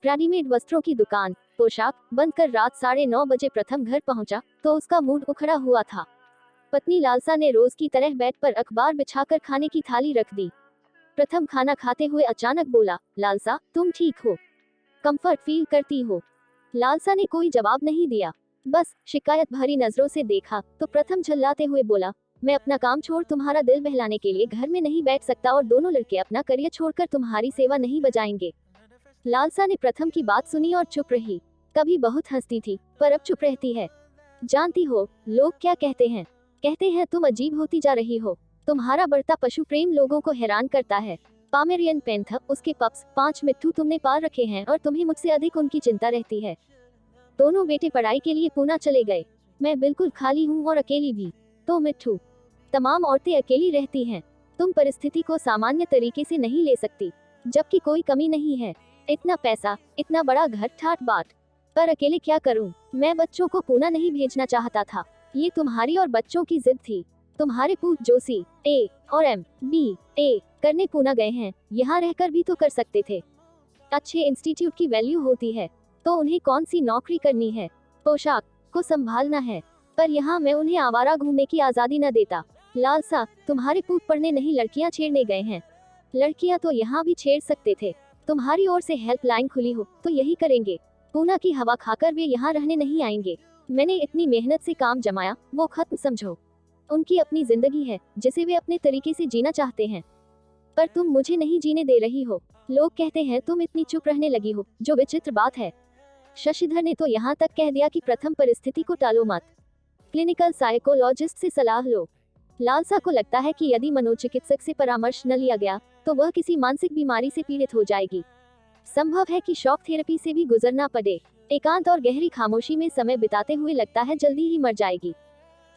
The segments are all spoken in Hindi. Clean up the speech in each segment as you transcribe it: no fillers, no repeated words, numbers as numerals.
रेडीमेड वस्त्रों की दुकान, पोशाक बंद कर रात 9:30 बजे प्रथम घर पहुंचा तो उसका मूड उखड़ा हुआ था। पत्नी लालसा ने रोज की तरह बेड पर अखबार बिछाकर खाने की थाली रख दी। प्रथम खाना खाते हुए अचानक बोला, लालसा तुम ठीक हो? कंफर्ट फील करती हो? लालसा ने कोई जवाब नहीं दिया, बस शिकायत भरी नजरों से देखा तो प्रथम झल्लाते हुए बोला, मैं अपना काम छोड़ तुम्हारा दिल बहलाने के लिए घर में नहीं बैठ सकता और दोनों लड़के अपना करियर छोड़कर तुम्हारी सेवा नहीं बजाएंगे। लालसा ने प्रथम की बात सुनी और चुप रही। कभी बहुत हंसती थी पर अब चुप रहती है। जानती हो लोग क्या कहते हैं? कहते हैं तुम अजीब होती जा रही हो। तुम्हारा बढ़ता पशु प्रेम लोगों को हैरान करता है। पामेरियन पेंथर, उसके पप्स, 5 मिट्ठू तुमने पाल रखे हैं और तुम्हें मुझसे अधिक उनकी चिंता रहती है। दोनों बेटे पढ़ाई के लिए पूना चले गए। मैं बिल्कुल खाली हूँ और अकेली भी। तो मिट्ठू, तमाम औरतें अकेली रहती हैं। तुम परिस्थिति को सामान्य तरीके से नहीं ले सकती, जबकि कोई कमी नहीं है। इतना पैसा, इतना बड़ा घर, ठाट बाट, पर अकेले क्या करूं? मैं बच्चों को पूना नहीं भेजना चाहता था। ये तुम्हारी और बच्चों की जिद थी। तुम्हारे पूत जोशी ए और MBA करने पूना गए हैं, यहाँ रहकर भी तो कर सकते थे। अच्छे इंस्टीट्यूट की वैल्यू होती है, तो उन्हें कौन सी नौकरी करनी है? पोशाक को संभालना है, पर यहाँ मैं उन्हें आवारा घूमने की आजादी न देता। लालसा, तुम्हारे पूत पढ़ने नहीं लड़कियाँ छेड़ने गए हैं। लड़कियाँ तो यहाँ भी छेड़ सकते थे। तुम्हारी ओर से हेल्पलाइन खुली हो तो यही करेंगे। पूना की हवा खाकर वे यहाँ रहने नहीं आएंगे। मैंने इतनी मेहनत से काम जमाया, वो खत्म समझो। उनकी अपनी जिंदगी है जिसे वे अपने तरीके से जीना चाहते हैं, पर तुम मुझे नहीं जीने दे रही हो। लोग कहते हैं तुम इतनी चुप रहने लगी हो, जो विचित्र बात है। शशिधर ने तो यहाँ तक कह दिया कि प्रथम परिस्थिति को टालो मत, क्लिनिकल साइकोलॉजिस्ट से सलाह लो। लालसा को लगता है कि यदि मनोचिकित्सक से परामर्श न लिया गया तो वह किसी मानसिक बीमारी से पीड़ित हो जाएगी। संभव है कि शॉक थेरेपी से भी गुजरना पड़े। एकांत और गहरी खामोशी में समय बिताते हुए लगता है जल्दी ही मर जाएगी।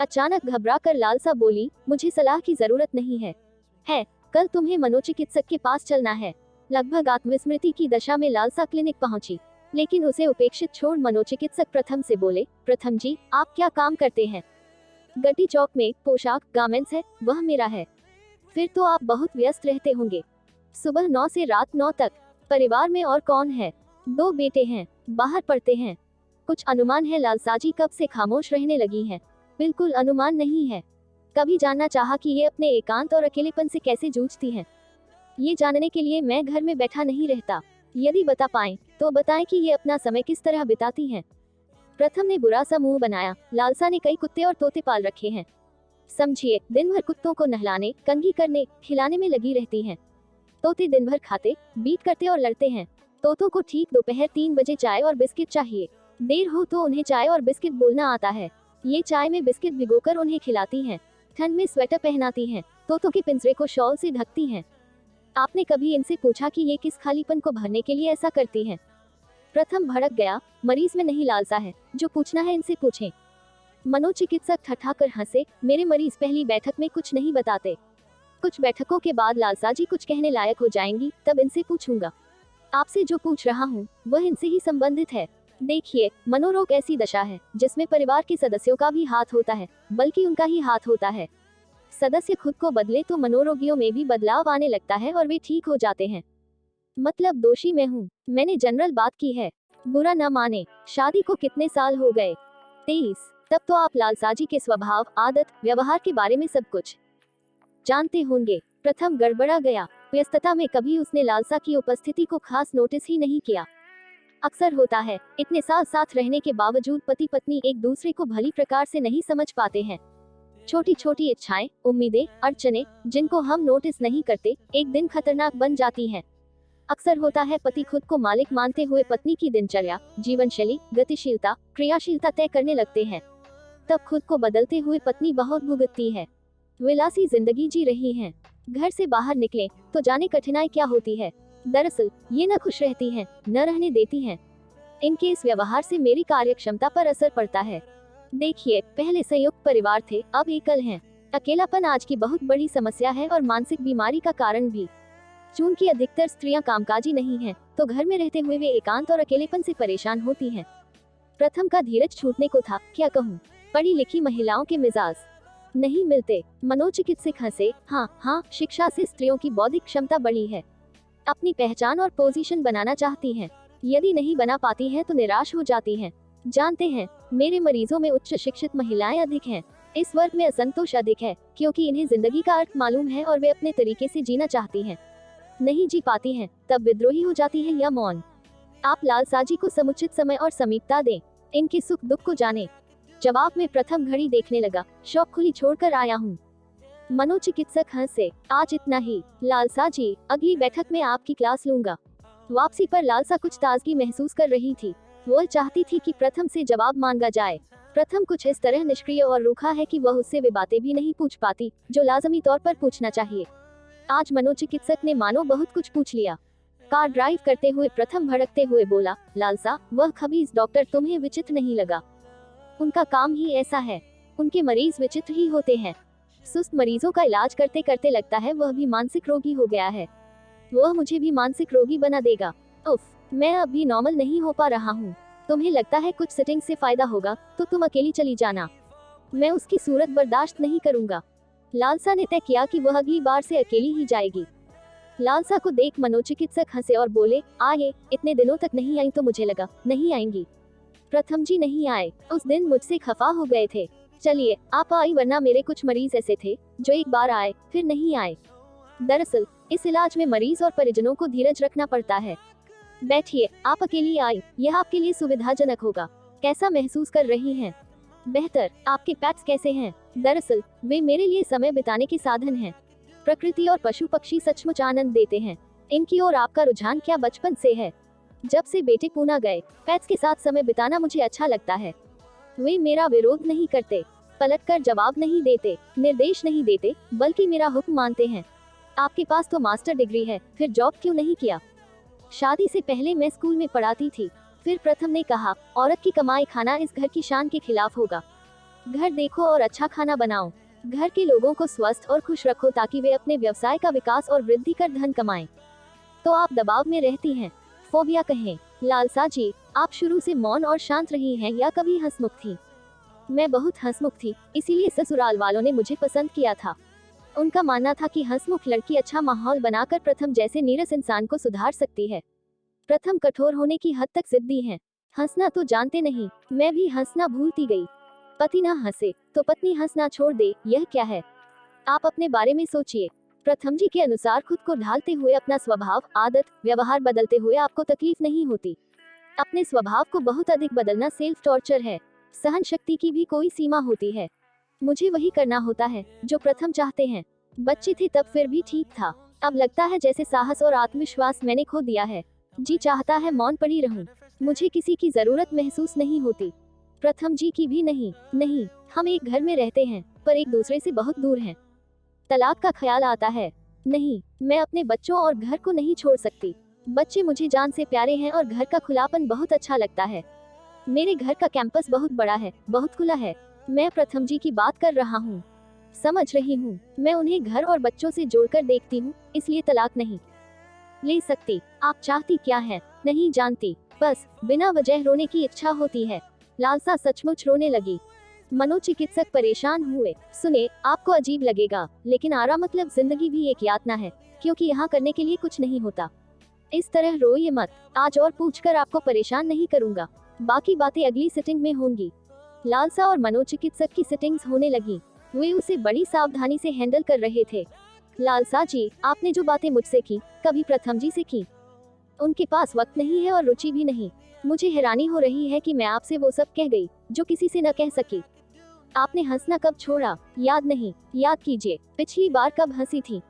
अचानक घबरा कर लालसा बोली, मुझे सलाह की जरूरत नहीं है। कल तुम्हें मनोचिकित्सक के पास चलना है। लगभग आत्मविस्मृति की दशा में लालसा क्लिनिक पहुंची, लेकिन उसे उपेक्षित छोड़ मनोचिकित्सक प्रथम से बोले, प्रथम जी आप क्या काम करते हैं? गटी चौक में पोशाक गारमेंट्स है, वह मेरा है। फिर तो आप बहुत व्यस्त रहते होंगे। सुबह 9 से रात 9 तक। परिवार में और कौन है? 2 बेटे हैं, बाहर पढ़ते हैं। कुछ अनुमान है? लालसाजी कब से खामोश रहने लगी हैं। बिल्कुल अनुमान नहीं है। कभी जानना चाहा कि ये अपने एकांत और अकेलेपन से कैसे जूझती हैं। ये जानने के लिए मैं घर में बैठा नहीं रहता। यदि बता पाएं तो बताएं कि ये अपना समय किस तरह बिताती हैं। प्रथम ने बुरा सा मुंह बनाया। लालसा ने कई कुत्ते और तोते पाल रखे हैं। समझिए, दिन भर कुत्तों को नहलाने, कंघी करने, खिलाने में लगी रहती हैं। तोते दिन भर खाते, बीट करते और लड़ते हैं। तोतों को ठीक दोपहर 3 बजे चाय और बिस्किट चाहिए। देर हो तो उन्हें चाय और बिस्किट बोलना आता है। ये चाय में बिस्किट भिगोकर उन्हें खिलाती हैं। ठंड में स्वेटर पहनाती हैं। तोतों के पिंजरे को शॉल से ढकती हैं। आपने कभी इनसे पूछा कि ये किस खालीपन को भरने के लिए ऐसा करती हैं? प्रथम भड़क गया। मरीज में नहीं लालसा है, जो पूछना है इनसे पूछें। मनोचिकित्सक ठठाकर हंसे, मेरे मरीज पहली बैठक में कुछ नहीं बताते। कुछ बैठकों के बाद लालसा जी कुछ कहने लायक हो जाएंगी, तब इनसे पूछूंगा। आपसे जो पूछ रहा हूँ वह इनसे ही संबंधित है। देखिए, मनोरोग ऐसी दशा है जिसमें परिवार के सदस्यों का भी हाथ होता है, बल्कि उनका ही हाथ होता है। सदस्य खुद को बदले तो मनोरोगियों में भी बदलाव आने लगता है और वे ठीक हो जाते हैं। मतलब दोषी मैं हूँ। मैंने जनरल बात की है, बुरा न माने। शादी को कितने साल हो गए? 23। तब तो आप लालसाजी के स्वभाव, आदत, व्यवहार के बारे में सब कुछ जानते होंगे। प्रथम गड़बड़ा गया। व्यस्तता में कभी उसने लालसा की उपस्थिति को खास नोटिस ही नहीं किया। अक्सर होता है, इतने साल साथ रहने के बावजूद पति पत्नी एक दूसरे को भली प्रकार से नहीं समझ पाते हैं। छोटी छोटी इच्छाएं, उम्मीदें, अड़चने, जिनको हम नोटिस नहीं करते, एक दिन खतरनाक बन जाती हैं। अक्सर होता है, पति खुद को मालिक मानते हुए पत्नी की दिनचर्या, जीवनशैली, गतिशीलता, क्रियाशीलता तय करने लगते हैं। तब खुद को बदलते हुए पत्नी बहुत भुगतती है। विलासी जिंदगी जी रही हैं। घर से बाहर निकले तो जाने कठिनाई क्या होती है। दरअसल ये न खुश रहती हैं, न रहने देती हैं। इनके इस व्यवहार से मेरी कार्यक्षमता पर असर पड़ता है। देखिए, पहले संयुक्त परिवार थे, अब एकल हैं। अकेलापन आज की बहुत बड़ी समस्या है और मानसिक बीमारी का कारण भी। चूंकि अधिकतर स्त्रियां कामकाजी नहीं हैं, तो घर में रहते हुए वे एकांत और अकेलेपन से परेशान होती हैं। प्रथम का धीरज छूटने को था, क्या कहूँ। पढ़ी लिखी महिलाओं के मिजाज नहीं मिलते। मनोचिकित्सक हंसे, हाँ, शिक्षा से स्त्रियों की बौद्धिक क्षमता बढ़ी है। अपनी पहचान और पोजीशन बनाना चाहती हैं। यदि नहीं बना पाती हैं तो निराश हो जाती हैं। जानते हैं, मेरे मरीजों में उच्च शिक्षित महिलाएं अधिक हैं। इस वर्ग में असंतोष अधिक है, क्योंकि इन्हें जिंदगी का अर्थ मालूम है और वे अपने तरीके से जीना चाहती हैं। नहीं जी पाती हैं, तब विद्रोही हो जाती हैं या मौन। आप लालसाजी को समुचित समय और समीपता दें, इनके सुख दुख को जानें। जवाब में प्रथम घड़ी देखने लगा, शॉप खुली छोड़कर आया हूँ। मनोचिकित्सक हंसे, आज इतना ही। लालसा जी, अगली बैठक में आपकी क्लास लूंगा। वापसी पर लालसा कुछ ताजगी महसूस कर रही थी। वह चाहती थी कि प्रथम से जवाब मांगा जाए। प्रथम कुछ इस तरह निष्क्रिय और रूखा है कि वह उससे वे बातें भी नहीं पूछ पाती जो लाजमी तौर पर पूछना चाहिए। आज मनोचिकित्सक ने मानो बहुत कुछ पूछ लिया। कार ड्राइव करते हुए प्रथम भड़कते हुए बोला, लालसा, वह खबीज डॉक्टर तुम्हें विचित्र नहीं लगा? उनका काम ही ऐसा है। उनके मरीज विचित्र ही होते हैं। सुस्त मरीजों का इलाज करते करते लगता है वह भी मानसिक रोगी हो गया है। वह मुझे भी मानसिक रोगी बना देगा। उफ, मैं अब भी नॉर्मल नहीं हो पा रहा हूँ। तुम्हें लगता है कुछ सिटिंग से फायदा होगा तो तुम अकेली चली जाना। मैं उसकी सूरत बर्दाश्त नहीं करूंगा। लालसा ने तय किया कि वह अगली बार से अकेली ही जाएगी। लालसा को देख मनोचिकित्सक हंसे और बोले, आए, इतने दिनों तक नहीं आई तो मुझे लगा नहीं आएंगी। प्रथम जी नहीं आए, उस दिन मुझसे खफा हो गए थे। चलिए, आप आई, वरना मेरे कुछ मरीज ऐसे थे जो एक बार आए फिर नहीं आए। दरअसल इस इलाज में मरीज और परिजनों को धीरज रखना पड़ता है। बैठिए, आप अकेली आई, यह आपके लिए सुविधाजनक होगा। कैसा महसूस कर रही हैं? बेहतर। आपके पेट्स कैसे हैं? दरअसल वे मेरे लिए समय बिताने के साधन हैं। प्रकृति और पशु पक्षी सचमुच आनंद देते हैं। इनकी ओर आपका रुझान क्या बचपन से है? जब से बेटे पूना गए, पेट्स के साथ समय बिताना मुझे अच्छा लगता है। वे मेरा विरोध नहीं करते, पलटकर जवाब नहीं देते, निर्देश नहीं देते, बल्कि मेरा हुक्म मानते हैं। आपके पास तो मास्टर डिग्री है, फिर जॉब क्यों नहीं किया? शादी से पहले मैं स्कूल में पढ़ाती थी। फिर प्रथम ने कहा, औरत की कमाई खाना इस घर की शान के खिलाफ होगा। घर देखो और अच्छा खाना बनाओ। घर के लोगों को स्वस्थ और खुश रखो ताकि वे अपने व्यवसाय का विकास और वृद्धि कर धन कमाएं। तो आप दबाव में रहती हैं। फोबिया कहें। लालसा जी, आप शुरू से मौन और शांत रही हैं या कभी हंसमुख थी? मैं बहुत हंसमुख थी, इसीलिए ससुराल वालों ने मुझे पसंद किया था। उनका मानना था कि हंसमुख लड़की अच्छा माहौल बनाकर प्रथम जैसे नीरस इंसान को सुधार सकती है। प्रथम कठोर होने की हद तक जिद्दी हैं। हंसना तो जानते नहीं, मैं भी हंसना भूलती गई। पति ना हंसे तो पत्नी हंसना छोड़ दे, यह क्या है? आप अपने बारे में सोचिए। प्रथम जी के अनुसार खुद को ढालते हुए अपना स्वभाव, आदत, व्यवहार बदलते हुए आपको तकलीफ नहीं होती। अपने स्वभाव को बहुत अधिक बदलना सेल्फ टॉर्चर है। सहन शक्ति की भी कोई सीमा होती है। मुझे वही करना होता है जो प्रथम चाहते हैं। बच्चे थे तब फिर भी ठीक था, अब लगता है जैसे साहस और आत्मविश्वास मैंने खो दिया है। जी चाहता है मौन पड़ी रहूं। मुझे किसी की जरूरत महसूस नहीं होती, प्रथम जी की भी नहीं। नहीं, हम एक घर में रहते हैं पर एक दूसरे से बहुत दूर हैं। तलाक का ख्याल आता है। नहीं, मैं अपने बच्चों और घर को नहीं छोड़ सकती। बच्चे मुझे जान से प्यारे हैं और घर का खुलापन बहुत अच्छा लगता है। मेरे घर का कैंपस बहुत बड़ा है, बहुत खुला है। मैं प्रथम जी की बात कर रहा हूँ। समझ रही हूँ, मैं उन्हें घर और बच्चों से जोड़कर देखती हूँ, इसलिए तलाक नहीं ले सकती। आप चाहती क्या है? नहीं जानती, बस बिना वजह रोने की इच्छा होती है। लालसा सचमुच रोने लगी। मनोचिकित्सक परेशान हुए। सुने, आपको अजीब लगेगा, लेकिन आरा मतलब जिंदगी भी एक यातना है, क्योंकि यहाँ करने के लिए कुछ नहीं होता। इस तरह रोइए मत। आज और पूछकर आपको परेशान नहीं करूँगा। बाकी बातें अगली सिटिंग में होंगी। लालसा और मनोचिकित्सक की सिटिंग्स होने लगी। वे उसे बड़ी सावधानी से हैंडल कर रहे थे। लालसा जी, आपने जो बातें मुझसे की, कभी प्रथम जी से की? उनके पास वक्त नहीं है और रुचि भी नहीं। मुझे हैरानी हो रही है कि मैं आपसे वो सब कह गई जो किसी से न कह सकी। आपने हंसना कब छोड़ा? याद नहीं? याद कीजिए, पिछली बार कब हंसी थी?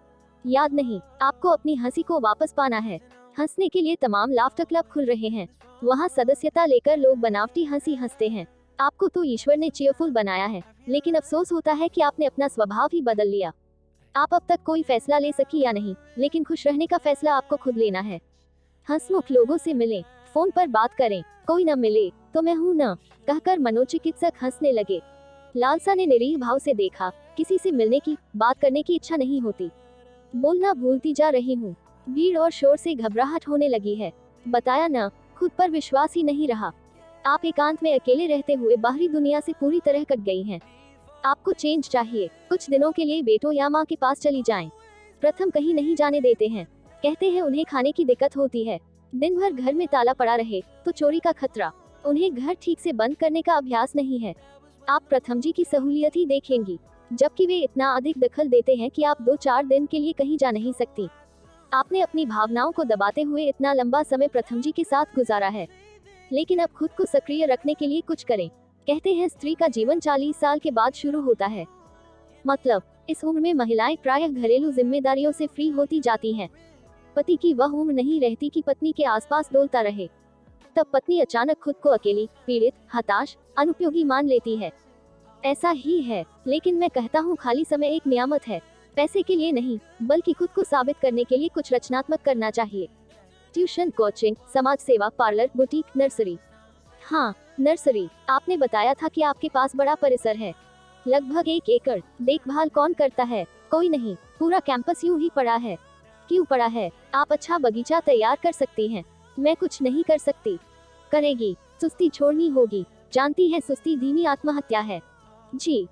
याद नहीं? आपको अपनी हंसी को वापस पाना है। हंसने के लिए तमाम लाफ्टर क्लब खुल रहे हैं। वहाँ सदस्यता लेकर लोग बनावटी हंसी हंसते हैं। आपको तो ईश्वर ने चीयरफुल बनाया है, लेकिन अफसोस होता है कि आपने अपना स्वभाव ही बदल लिया। आप अब तक कोई फैसला ले सकी या नहीं, लेकिन खुश रहने का फैसला आपको खुद लेना है। हंसमुख लोगों से मिलें, फोन पर बात करें, कोई न मिले तो मैं हूं न, कहकर मनोचिकित्सक हंसने लगे। लालसा ने निरीह भाव से देखा। किसी से मिलने की, बात करने की इच्छा नहीं होती। बोलना भूलती जा रही हूँ। भीड़ और शोर से घबराहट होने लगी है। बताया न, खुद पर विश्वास ही नहीं रहा। आप एकांत में अकेले रहते हुए बाहरी दुनिया से पूरी तरह कट गई हैं। आपको चेंज चाहिए। कुछ दिनों के लिए बेटों या माँ के पास चली जाएं। प्रथम कहीं नहीं जाने देते हैं, कहते हैं उन्हें खाने की दिक्कत होती है। दिन भर घर में ताला पड़ा रहे तो चोरी का खतरा। उन्हें घर ठीक से बंद करने का अभ्यास नहीं है। आप प्रथम जी की सहूलियत ही देखेंगी, जबकि वे इतना अधिक दखल देते हैं कि आप 2-4 दिन के लिए कहीं जा नहीं सकती। आपने अपनी भावनाओं को दबाते हुए इतना लंबा समय प्रथम जी के साथ गुजारा है, लेकिन अब खुद को सक्रिय रखने के लिए कुछ करें। कहते हैं स्त्री का जीवन 40 साल के बाद शुरू होता है। मतलब इस उम्र में महिलाएं प्रायः घरेलू जिम्मेदारियों से फ्री होती जाती हैं। पति की वह उम्र नहीं रहती कि पत्नी के आसपास डोलता रहे। तब पत्नी अचानक खुद को अकेली, पीड़ित, हताश, अनुपयोगी मान लेती है। ऐसा ही है, लेकिन मैं कहता हूँ खाली समय एक नियामत है, पैसे के लिए नहीं, बल्कि खुद को साबित करने के लिए कुछ रचनात्मक करना चाहिए। ट्यूशन, कोचिंग, समाज सेवा, पार्लर, बुटीक, नर्सरी। हाँ, नर्सरी। आपने बताया था कि आपके पास बड़ा परिसर है, लगभग 1 एकड़। देखभाल कौन करता है? कोई नहीं। पूरा कैंपस यूं ही पड़ा है। क्यों पड़ा है? आप अच्छा बगीचा तैयार कर सकती हैं। मैं कुछ नहीं कर सकती। करेगी। सुस्ती छोड़नी होगी। जानती है सुस्ती धीमी आत्महत्या है। जी,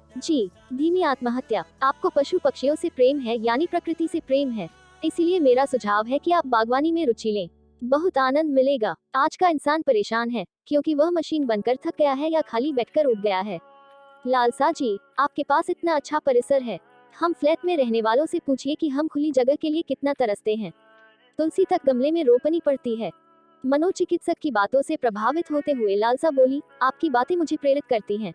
धीमी आत्महत्या। आपको पशु पक्षियों से प्रेम है, यानी प्रकृति से प्रेम है। इसीलिए मेरा सुझाव है कि आप बागवानी में रुचि लें, बहुत आनंद मिलेगा। आज का इंसान परेशान है, क्योंकि वह मशीन बनकर थक गया है या खाली बैठकर उब गया है। लालसा जी, आपके पास इतना अच्छा परिसर है। हम फ्लैट में रहने वालों से पूछिए कि हम खुली जगह के लिए कितना तरसते हैं। तुलसी तक गमले में रोपनी पड़ती है। मनोचिकित्सक की बातों से प्रभावित होते हुए लालसा बोली, आपकी बातें मुझे प्रेरित करती हैं।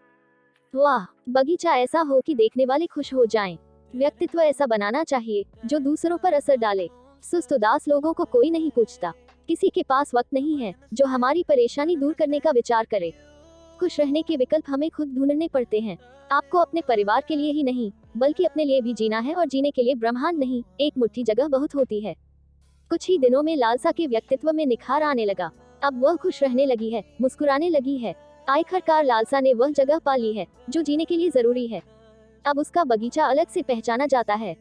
वाह, बगीचा ऐसा हो कि देखने वाले खुश हो जाएं। व्यक्तित्व ऐसा बनाना चाहिए जो दूसरों पर असर डाले। सुस्त उदास लोगों को कोई नहीं पूछता। किसी के पास वक्त नहीं है जो हमारी परेशानी दूर करने का विचार करे। खुश रहने के विकल्प हमें खुद ढूंढने पड़ते हैं। आपको अपने परिवार के लिए ही नहीं, बल्कि अपने लिए भी जीना है, और जीने के लिए ब्रह्मांड नहीं, एक मुट्ठी जगह बहुत होती है। कुछ ही दिनों में लालसा के व्यक्तित्व में निखार आने लगा। अब वह खुश रहने लगी है, मुस्कुराने लगी है। आखिरकार लालसा ने वह जगह पा ली है जो जीने के लिए जरूरी है। अब उसका बगीचा अलग से पहचाना जाता है।